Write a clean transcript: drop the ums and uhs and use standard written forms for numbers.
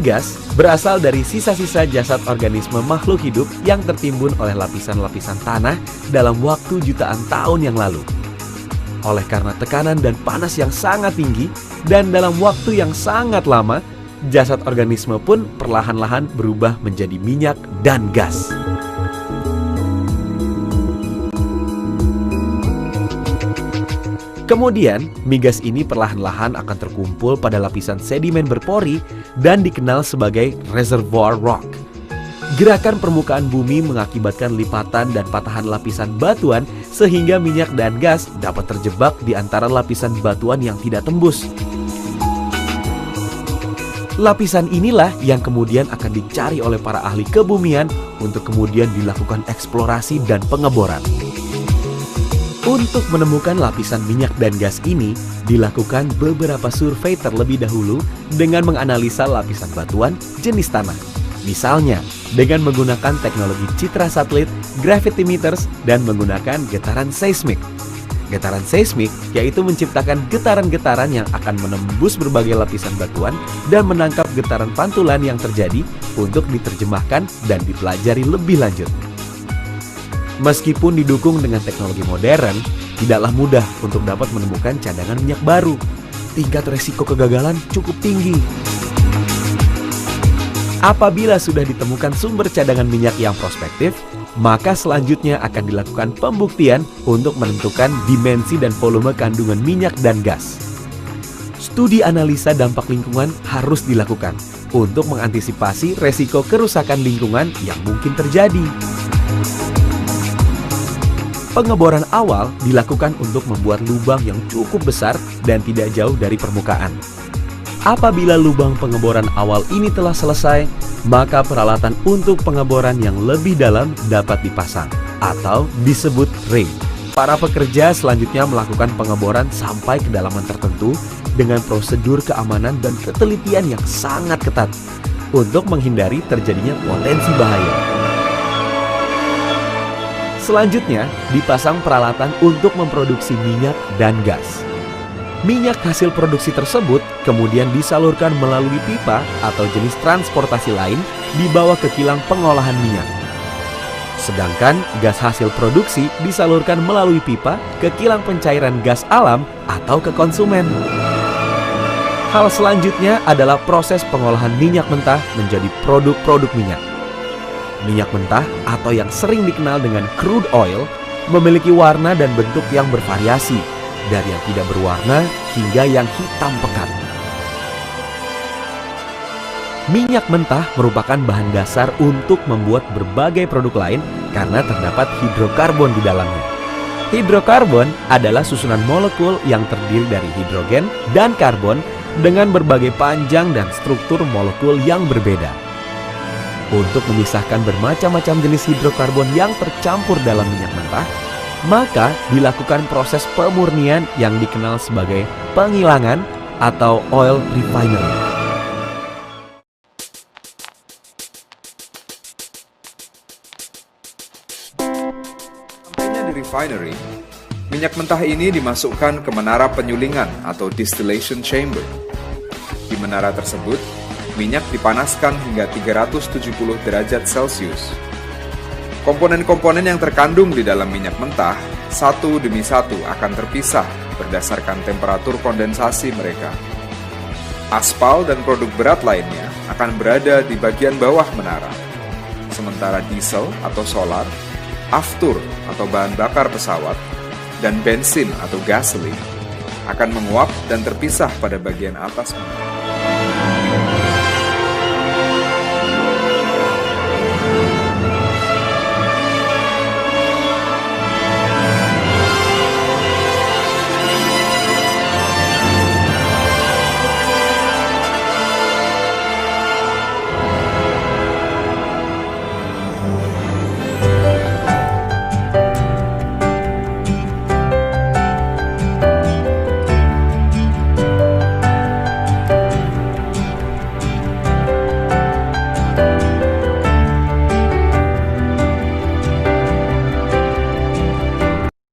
Migas berasal dari sisa-sisa jasad organisme makhluk hidup yang tertimbun oleh lapisan-lapisan tanah dalam waktu jutaan tahun yang lalu. Oleh karena tekanan dan panas yang sangat tinggi dan dalam waktu yang sangat lama, jasad organisme pun perlahan-lahan berubah menjadi minyak dan gas. Kemudian, migas ini perlahan-lahan akan terkumpul pada lapisan sedimen berpori dan dikenal sebagai reservoir rock. Gerakan permukaan bumi mengakibatkan lipatan dan patahan lapisan batuan sehingga minyak dan gas dapat terjebak di antara lapisan batuan yang tidak tembus. Lapisan inilah yang kemudian akan dicari oleh para ahli kebumian untuk kemudian dilakukan eksplorasi dan pengeboran. Untuk menemukan lapisan minyak dan gas ini, dilakukan beberapa survei terlebih dahulu dengan menganalisa lapisan batuan jenis tanah. Misalnya, dengan menggunakan teknologi citra satelit, gravitimeters, dan menggunakan getaran seismik. Getaran seismik yaitu menciptakan getaran-getaran yang akan menembus berbagai lapisan batuan dan menangkap getaran pantulan yang terjadi untuk diterjemahkan dan dipelajari lebih lanjut. Meskipun didukung dengan teknologi modern, tidaklah mudah untuk dapat menemukan cadangan minyak baru. Tingkat resiko kegagalan cukup tinggi. Apabila sudah ditemukan sumber cadangan minyak yang prospektif, maka selanjutnya akan dilakukan pembuktian untuk menentukan dimensi dan volume kandungan minyak dan gas. Studi analisa dampak lingkungan harus dilakukan untuk mengantisipasi resiko kerusakan lingkungan yang mungkin terjadi. Pengeboran awal dilakukan untuk membuat lubang yang cukup besar dan tidak jauh dari permukaan. Apabila lubang pengeboran awal ini telah selesai, maka peralatan untuk pengeboran yang lebih dalam dapat dipasang atau disebut rig. Para pekerja selanjutnya melakukan pengeboran sampai kedalaman tertentu dengan prosedur keamanan dan ketelitian yang sangat ketat untuk menghindari terjadinya potensi bahaya. Selanjutnya, dipasang peralatan untuk memproduksi minyak dan gas. Minyak hasil produksi tersebut kemudian disalurkan melalui pipa atau jenis transportasi lain dibawa ke kilang pengolahan minyak. Sedangkan gas hasil produksi disalurkan melalui pipa ke kilang pencairan gas alam atau ke konsumen. Hal selanjutnya adalah proses pengolahan minyak mentah menjadi produk-produk minyak. Minyak mentah atau yang sering dikenal dengan crude oil memiliki warna dan bentuk yang bervariasi, dari yang tidak berwarna hingga yang hitam pekat. Minyak mentah merupakan bahan dasar untuk membuat berbagai produk lain karena terdapat hidrokarbon di dalamnya. Hidrokarbon adalah susunan molekul yang terdiri dari hidrogen dan karbon dengan berbagai panjang dan struktur molekul yang berbeda. Untuk memisahkan bermacam-macam jenis hidrokarbon yang tercampur dalam minyak mentah, maka dilakukan proses pemurnian yang dikenal sebagai penghilangan atau oil refinery. Sampainya di refinery, minyak mentah ini dimasukkan ke menara penyulingan atau distillation chamber. Di menara tersebut, minyak dipanaskan hingga 370 derajat Celcius. Komponen-komponen yang terkandung di dalam minyak mentah, satu demi satu akan terpisah berdasarkan temperatur kondensasi mereka. Aspal dan produk berat lainnya akan berada di bagian bawah menara. Sementara diesel atau solar, aftur atau bahan bakar pesawat, dan bensin atau gasoline akan menguap dan terpisah pada bagian atas menara.